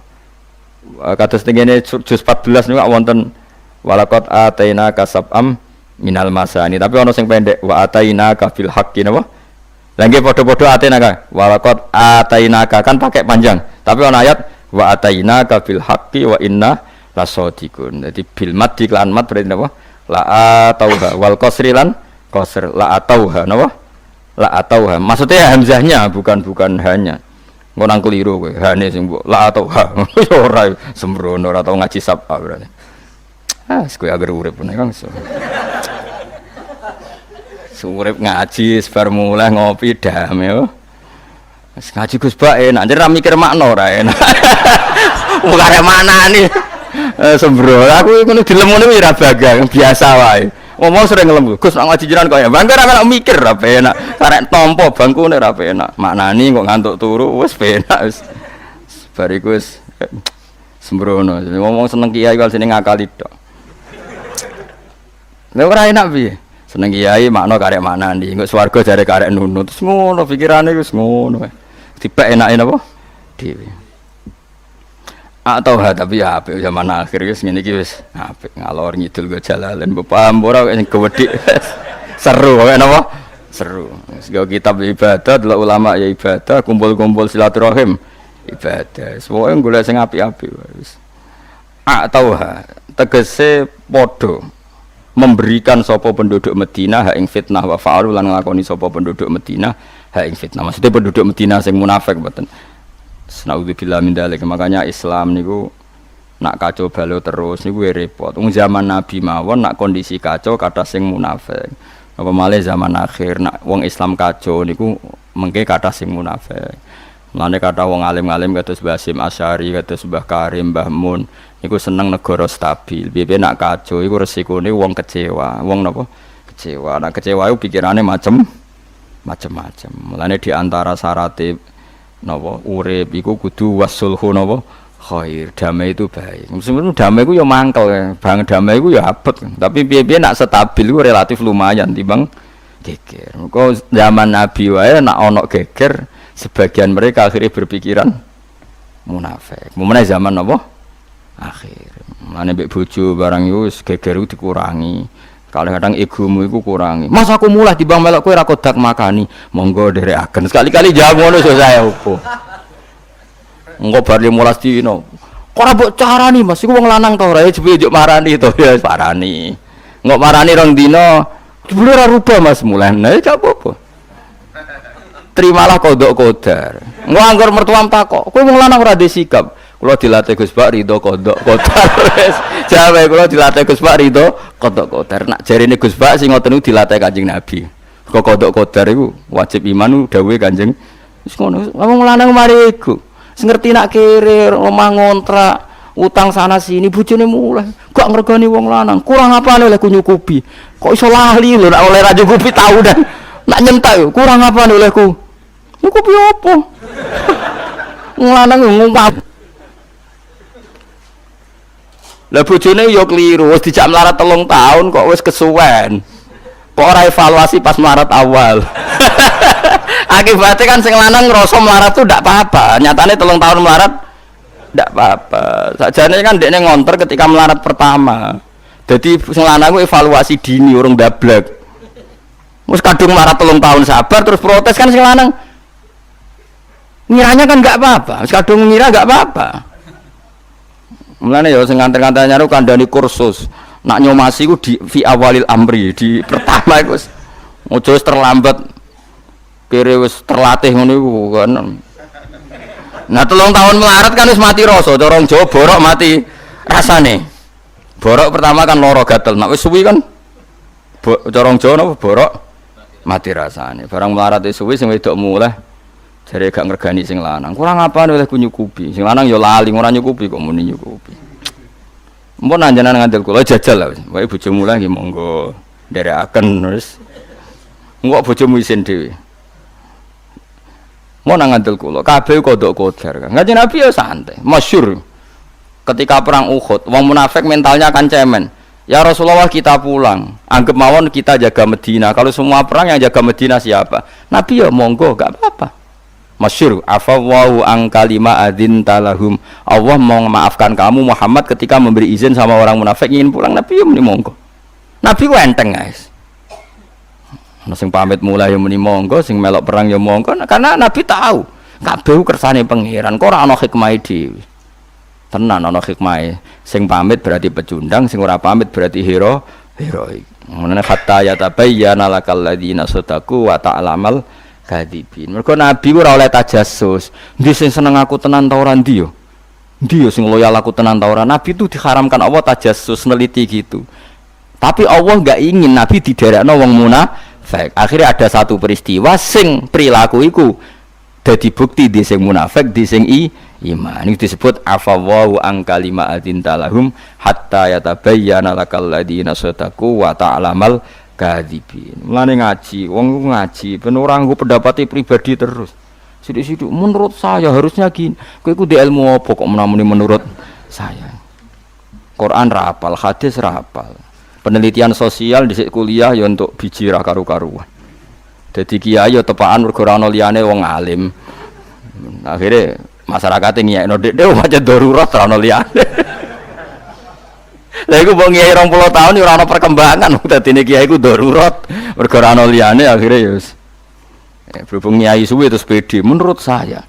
kados tengene juz 14 niku wonten walaqad ataina kasabam minal masani tapi ana sing pendek wa ataina ka fil haqqi napa lha nggih padha-padha ataina ka walaqad ataina ka kan pakai panjang tapi ana ayat wa ataina ka fil haqqi wa inna lasadiqun. Dadi bil mad diklan mat berarti napa la atauha wal qasri lan qasr la atauha napa la atauha maksudnya hamzahnya bukan hanya ngonang keliru kowe hane sing mbok la atauha ora sembrono ora tau ngaji sab'a berarti kowe agar urip nek Kang urip ngaji sebar mulai ngopi damai ngaji Gus Bak enak ora mikir makna ora enak wong arek manani sembrono aku ngono dilemune ora bagang biasa wae ngomong sering ngelem Gus nak ngaji jenengan kaya bangga ora mikir ora enak arek tampa bangkune ora enak maknani kok ngantuk turu wis penak wis bariku wis sembrono ngomong seneng kiai kok sing ngakali tok lha ora enak piye seneng kiai makna karek manani engko swarga jare karek nunut terus ngono pikirane wis ngono dipek enake napa dhewe atau tapi ya apik zaman akhir wis ngene iki wis apik ngalor ngidul go jalalan paham ora sing gawedhik seru kok napa seru wis kitab ibadah delok ulama ya ibadah kumpul-kumpul silaturahim ibadah pokoke golek sing apik-apik wis atau tegese padha memberikan sapa penduduk Madinah hak ing fitnah wa fa'alu lan nglakoni sapa penduduk Madinah hak ing fitnah. Maksudnya penduduk Madinah sing munafik mboten. Naudzubillah min dzalik. Makanya Islam niku nak kacau balau terus niku repot. Wong zaman Nabi mawon nak kondisi kacau kata sing munafik. Apa malih zaman akhir nak wong Islam kacau niku mengke kata sing munafik. Mulane kata wong alim-alim kados Mbah Hasyim Asy'ari, kados Mbah Karim, Mbah Mun niku seneng negara stabil. Piye nak kacau iku resikone wong kecewa. Wong napa? Kecewa. Nah kecewa iku pikirane macem-macem. Mulane di antara syarat napa urip iku kudu wasulhu napa khair. Damai itu baik. Meskipun damai iku ya mangkel, bang damai iku ya abot. Tapi piye-piye nak stabil iku relatif lumayan timbang geger. Muga zaman Nabi wae nak ana geger sebagian mereka akhirnya berpikiran munafik. Mumane zaman apa? Akhir. Mulane mbek bojo barang iku geger iku dikurangi. Kadang-kadang egomu iku kurangi. Mas aku mulai timbang melok kowe ra kodak makani. Monggo nderekaken. Sekali-kali jawab ngono saya opo. Engko bar 15 dino. Kok ora mbok carani Mas, iku wong lanang to ora ya jebule njuk marani to ya parani. Engko marani rong dino, jebule ora rubah Mas mulai. Nah, gak apa-apa. Terimalah kodok kodar. Engko anggur mertuam takok, kowe wong lanang ora ndek sikap. Kula dilatih Gus Pak ridho kodok kodar. Wis jawe kula dilatih Gus Pak ridho kodok kodar. Nak jarine Gus Pak sing ngoten niku dilatih Kanjeng Nabi. Kok kodok kodar iku wajib iman dawuhe Kanjeng. Wis ngono, wong lanang mari iku. Sing ngerti nak kere omah ngontrak, utang sana sini bojone mulai. Gak ngregani wong lanang. Kurang apane oleh ku nyukupi. Kok iso lali lho nak oleh ra nyukupi tau dah. Nak nyentak yo kurang apane olehku. Nyukupi opo? Wong lanang ngumpah. Lah bojone yo kliru, wis dijak melarat 3 tahun kok wis kesuwen. Kok ora evaluasi pas melarat awal. Akibatnya kan sing lanang ngrasa melarat tuh ndak apa-apa. Nyatane 3 tahun melarat ndak apa-apa. Sakjane kan dekne ngonter ketika melarat pertama. Jadi sing lanang ku evaluasi dini urung dablek. Wis kadung melarat 3 tahun sabar terus protes kan sing lanang. Ngiranya kan enggak apa-apa. Wis kadung ngira enggak apa-apa. Mulane ya sing nganter-nganter nyaru kandhani kursus. Nak nyomasi ku di fi awalil amri, di pertama iku wis ojo wis terlambat. Kere wis terlatih ngono iku kan. Nah 3 tahun melarat kan wis mati rasa, cara Jawa borok mati rasane. Borok pertama kan loro gatel, nek wis suwi kan cara Jawa napa borok mati rasane. Barang melarat wis suwi sing wedok muleh jare gak ngregani sing lanang. Kurang apane oleh ku nyukupi. Sing lanang ya lali ora nyukupi kok muni nyukupi. Mpun anjenan ngandel kula jajal lah wis. Wae bojomu lah nggih monggo nderekaken wis. Engko bojomu isin dhewe. Mau ngandel kula kabeh kodok kodar. Kanjeng Nabi ya santai, masyhur. Ketika perang Uhud, wong munafik mentalnya kan cemen. Ya Rasulullah kita pulang, anggap mawon kita jaga Medina. Kalau semua perang yang jaga Medina siapa? Nabi ya monggo, gak apa-apa. Masyhur, afawwahu an kalima adzin talahum. Allah mau memaafkan kamu Muhammad ketika memberi izin sama orang munafik ingin pulang. Nabi ya muni monggo. Nabi ku enteng guys. Sing pamit mulai yang muni monggo, sing melok perang ya monggo. Karena Nabi tahu, kabeh kersane pangeran. Kok ora ana hikmah dhewe. Tenan ana hikmah. Sing pamit berarti pecundang, sing ora pamit berarti heroik. Menene hatta yatabayyana lakal ladzina sadaqu wa ta'lamal kadzibin. Mergo Nabi ora oleh tajassus. Ndi sing seneng aku tenan ta ora ndi yo? Ndi yo sing loyal aku tenan ta ora? Nabi itu diharamkan Allah tajassus neliti gitu. Tapi Allah enggak ingin Nabi diderekno wong munafik. Akhirnya ada satu peristiwa sing perilaku iku dadi bukti di sing munafik di sing iman. Ini disebut afawwahu an kalima adzin talahum hatta yatabayyana lakal ladzina sadaqu wa ta'lamal kadzibin. Mulane ngaji, wong ngaji ben ora nggo pendapate pribadi terus. Sithik-sithik menurut saya harusnya gini. Kowe iku ndek ilmu apa kok menamuni menurut saya. Quran ra hafal, hadis ra hafal. Penelitian sosial di kuliah ya untuk biji ra karu-karuan. Dadi kiai ya tepaan mergo ora ana liyane wong alim. Akhire masyarakat ngiyekno ndek macam darurat ora ana liyane. Lha iku wong kiai 20 tahun ora ana perkembangan dadine kiai iku darurat mergo ora ana liyane akhire ya wis. Berhubung kiai suwe terus pede menurut saya.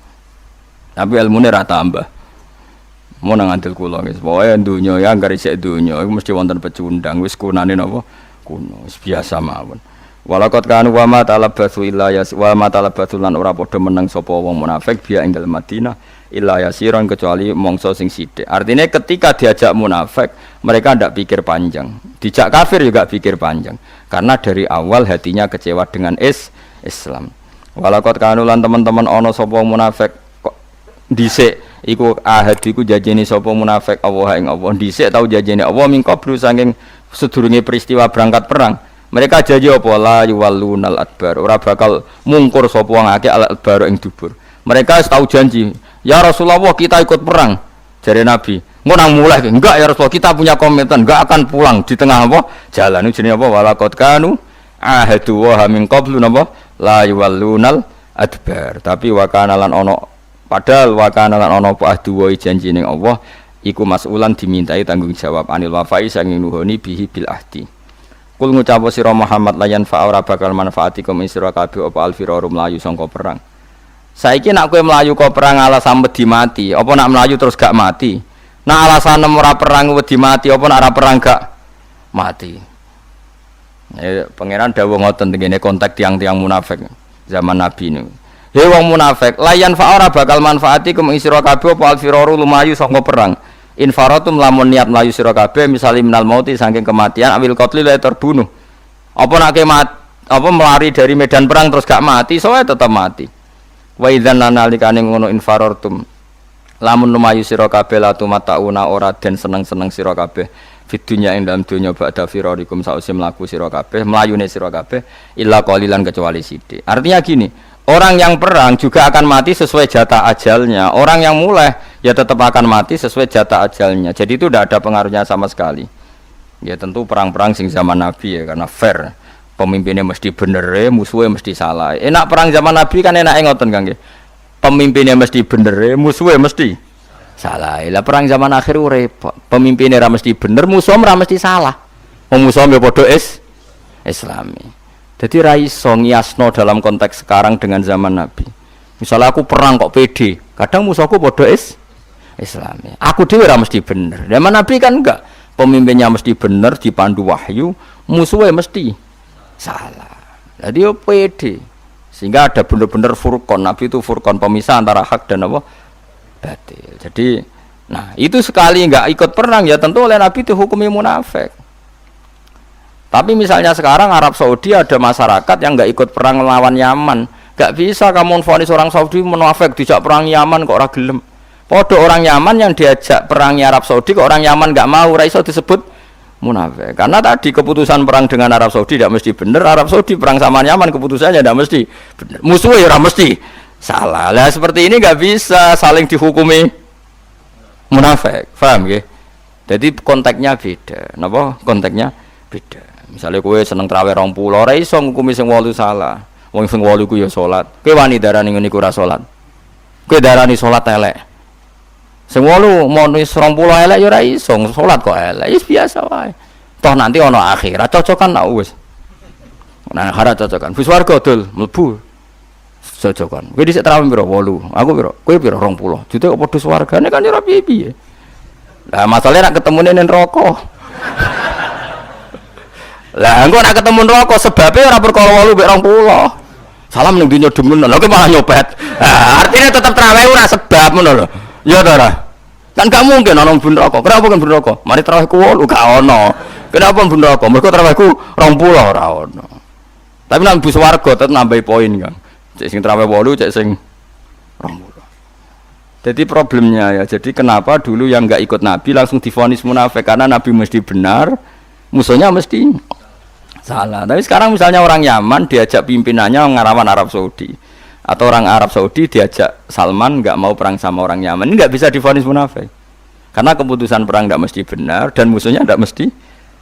Tapi ilmune ra tambah. Mau nang andil kula guys. Pokoke donya ya anggere isih donya iku mesti wonten pecundang wis kunane napa? Kuno. Wis biasa mawon. Walaqad kanu wa ma talabatsu illa yas wa ma talabatsu lan ora padha meneng sapa wong munafik biya ing dalem Madinah illa yasiron kecuali mongso sing sithik. Artinya ketika diajak munafik, mereka ndak pikir panjang. Dijak kafir juga pikir panjang. Karena dari awal hatinya kecewa dengan Islam. Walaqad kanu lan teman-teman ana sapa munafik kok dhisik iku ahad iku janjine sapa munafik Allah ing Allah dhisik tau janjine Allah mingkobru saking sedurunge peristiwa berangkat perang. Mereka janji apa la yuwallunal adbar ora bakal mungkur sapa wong akeh al adbar ing dubur. Mereka tahu janji, ya Rasulullah kita ikut perang. Jare Nabi, ngonang mulai enggak ya Rasulullah kita punya komitmen enggak akan pulang di tengah apa jalan itu jenenge apa walaqad kanu ahadu wa min qablu napa la yuwallunal adbar. Tapi wa kana lan ono padahal wa kana lan ono apa ahdu wa janji ning Allah iku mas'ulan dimintai tanggung jawab anil wafai sanging nuhoni bihi bil ahdi. Kul ngucap sira Muhammad layan fa ora bakal manfaatikum isra kabeh apa alfirarum mlayu sangka perang. Saiki nak kowe mlayu kok perang alasan wedi mati, apa nak mlayu terus gak mati? Nak alasan ora perang wedi mati, apa nak ora perang gak mati? Pangeran dawuh ngoten tengene konteks tiang-tiang munafik zaman Nabi niku. He wong munafik, layan fa ora bakal manfaatikum isra kabeh apa alfiraru lumayu sangka perang. Infaratum lamun niat melayu sira kabeh misale minal mauti saking kematian awil qatli la terbunuh. Apa nak apa melari dari medan perang terus gak mati, soe tetap mati. Wa idzan nalikane ngono infarartum lamun lumayu sira kabeh la tumatauna ora den seneng-seneng sira kabeh fid dunya ing dalam dunya ba'da firarikum sause mlaku sira kabeh mlayune sira kabeh illa qalilan kecuali sithik. Artinya gini, orang yang perang juga akan mati sesuai jatah ajalnya. Orang yang mulai ya tetap akan mati sesuai jatah ajalnya. Jadi itu tidak ada pengaruhnya sama sekali. Ya tentu perang-perang sing zaman Nabi ya karena fair. Pemimpinnya mesti bener, musuhnya mesti salah. Enak perang zaman Nabi kan enak ngoten Kang nggih. Pemimpinnya mesti bener, musuhnya mesti salah. Lah perang zaman akhir repot. Pemimpinnya ra mesti bener, musuhnya ra mesti salah. Wong musuhnya padha Islami. Jadi ra iso ngiasno dalam konteks sekarang dengan zaman Nabi. Misalnya aku perang kok pede, kadang musuhku padha Islami. Aku dhewe ra mesti bener. Zaman Nabi kan enggak. Pemimpinnya mesti bener dipandu wahyu, musuhnya mesti salah. Jadi yo pede. Sehingga ada bener-bener furqan. Nabi itu furqan pemisah antara hak dan apa? Batil. Jadi nah, itu sekali enggak ikut perang ya tentu oleh Nabi dihukumi munafik. Tapi misalnya sekarang Arab Saudi ada masyarakat yang enggak ikut perang melawan Yaman. Enggak bisa kamu vonis orang Saudi munafik dijak perang Yaman kok ora gelem. Padha orang Yaman yang diajak perang Arab Saudi kok orang Yaman enggak mau, ora iso disebut munafik. Karena tadi keputusan perang dengan Arab Saudi tidak mesti benar. Arab Saudi perang sama Yaman keputusannya tidak mesti benar. Musuhnya ora mesti salah. Lah seperti ini enggak bisa saling dihukumi munafik. Paham nggih? Jadi konteksnya beda. Napa? Konteksnya beda. Misalnya kowe seneng traweh 20 ora iso ngukumi sing 8 salah. Wong sing 8 ku ya salat. Kowe wani darani ngene iku ora salat. Kowe darani salat elek. Sing 8 mau wis 20 elek ya ora iso salat kok elek. Wis biasa wae. Toh nanti ana akhirat cocokan nak wis. Nah, akhirat cocokan. Bus warga dol mlebu. Cocokan. Kowe dhisik traweh piro? 8. Aku piro? Kowe piro? 20. Jute kok padha swargane kan ora piye-piye. Lah masalahnya nak ketemune ning neraka. Lah engko nak ketemu neraka sebabnya ora perkara 8 mek 20. Salam ning dunya demen. Lha kok malah nyopet. Nah, artinya tetap traweh ora sebab ngono lho. Ya ta ora? Kan gak mungkin ana bun neraka. Kenapa kan bun neraka? Mari trawehku 8 gak ono. Kenapa bun neraka? Mergo trawehku 20 ora ono. Tapi nang bus warga tetep nambahi poin kan. Cek sing traweh 8, cek sing 20. Jadi problemnya ya. Jadi kenapa dulu yang enggak ikut Nabi langsung divonis munafik karena Nabi mesti benar, musuhnya mesti salah. Tapi sekarang misalnya orang Yaman diajak pimpinannya ngarawan Arab Saudi, atau orang Arab Saudi diajak Salman nggak mau perang sama orang Yaman, ini nggak bisa divonis munafik karena keputusan perang nggak mesti benar dan musuhnya nggak mesti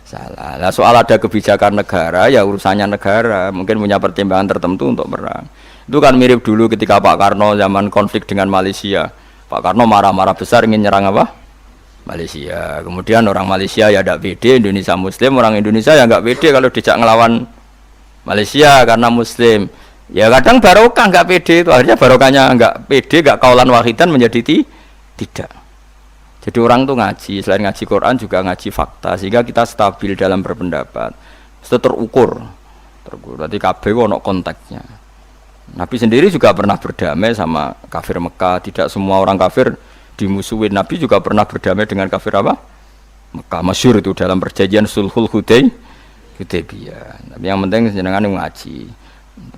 salah. Nah, soal ada kebijakan negara ya urusannya negara, mungkin punya pertimbangan tertentu untuk perang. Itu kan mirip dulu ketika Pak Karno zaman konflik dengan Malaysia. Pak Karno marah-marah besar ingin nyerang apa? Malaysia. Kemudian orang Malaysia ya tidak pede, Indonesia Muslim, orang Indonesia ya nggak pede kalau dijak ngelawan Malaysia karena Muslim. Ya kadang barokah nggak pede itu, akhirnya barokahnya nggak pede, nggak kaulan wahidan menjadi tidak. Jadi orang tuh ngaji, selain ngaji Quran juga ngaji fakta, sehingga kita stabil dalam berpendapat. Itu terukur. Berarti kabeh ono konteksnya. Nabi sendiri juga pernah berdamai sama kafir Mekah. Tidak semua orang kafir dimusuhin. Nabi juga pernah berdamai dengan kafir apa? Mekah. Masyhur itu dalam perjanjian Sulhul Hudaybiyah. Tapi yang penting jenengan ngaji.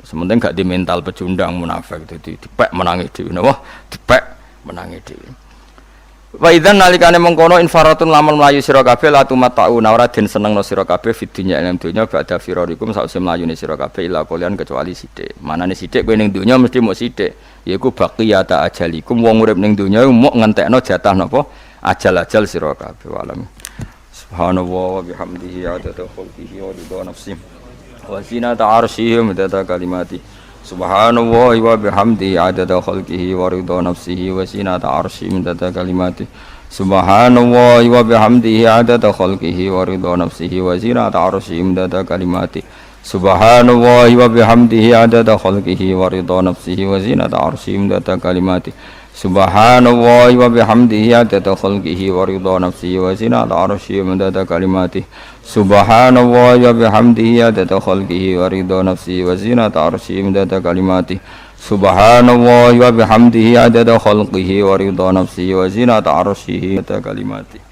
Sementing gak di mental pecundang munafik itu dipek menangi dhewe. Napa? Dipek menangi dhewe. Wa idzan nalikane mengkono infaratun lamun mlayu sira kabeh la tumata'una ora den senengno sira kabeh fid dunya ing donya ba'da firarikum sause mlayune sira kabeh ila kalian kecuali sithik. Manane sithik kowe ning donya mesti muk sithik. Yaiku baqiyata ajalikum wong urip ning donya muk ngentekno jatah napa ajal-ajal sira kabeh walam. Subhanallah wa bihamdihi adada khalqihi wa ridha nafsihi wa zinata arsyihi wa midada kalimati. Subhanallah wa bihamdihi adada khalqihi wa ridha nafsihi wa zinata arsyihi midada kalimati. Subhanallah wa bihamdihi adada khalqihi wa ridha nafsihi wa zinata arsyihi midada kalimati. Subhanallah wa bihamdihi adada khalqihi wa ridha nafsihi wa zinata arsyihi midada kalimati. Subhanallah wa bihamdihi adada khalqihi wa ridha nafsihi wa zinata arsyihi midada kalimati. Subhanallah wa bihamdihi adada khalqihi wa ridha nafsihi wa zinata arsyihi midada kalimati. Subhanallah wa bihamdihi adada khalqihi wa ridha nafsihi wa zinata arsyihi midada kalimati.